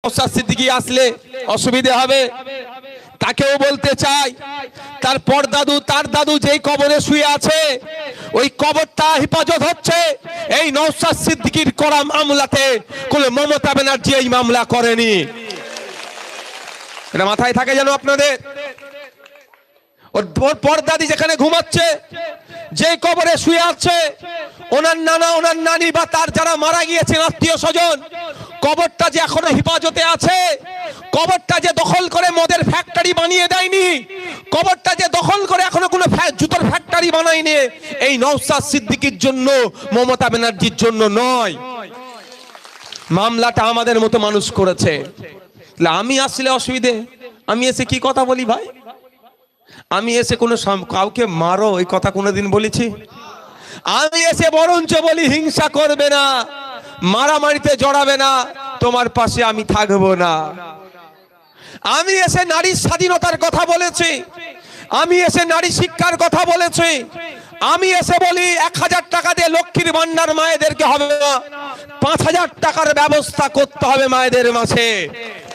নওশাদ সিদ্দিকী আসলে অসুবিধা হবে। তাকেও বলতে চাই, তার পরদাদু তার দাদু যেই কবরে শুয়ে আছে ওই কবরটা হেফাজত হচ্ছে এই নওশাদ সিদ্দিকীর করা মামলাতে। কোন মমতা ব্যানার্জি এই মামলা করেনি, এটা মাথায় থাকে যেন আপনাদের। ওর পরদাদি যেখানে ঘুমাচ্ছে, যে কবরে শুয়ে আছে, ওনার নানা ওনার নানি বা তার যারা মারা গিয়েছেন আত্মীয় স্বজন, কবরটা যে এখনো হেফাজতে আছে, কবরটা যে দখল করে মদের ফ্যাক্টরি বানিয়ে দেয়নি, কবরটা যে দখল করে এখনো কোনো জুতোর ফ্যাক্টরি বানায়নি, এই নওশাদ সিদ্দিকীর জন্য, মমতা ব্যানার্জির জন্য নয়। মামলাটা আমাদের মতো মানুষ করেছে। আমি আসলে অসুবিধে, আমি এসে কি কথা বলি ভাই? আমি এসে কোনো কাউকে মারো এই কথা কোনোদিন বলেছি? আমি এসে বরঞ্চ বলি হিংসা করবে না, মারামারিতে জড়াবে না, তোমার পাশে আমি থাকবো না। আমি এসে নারীর স্বাধীনতার কথা বলেছি, আমি এসে নারী শিক্ষার কথা বলেছি, আমি এসে বলি 1000 টাকা দিয়ে লক্ষ্মীর ভান্ডার মায়েদেরকে হবে না, 5000 টাকার ব্যবস্থা করতে হবে মায়েদের মাঝে।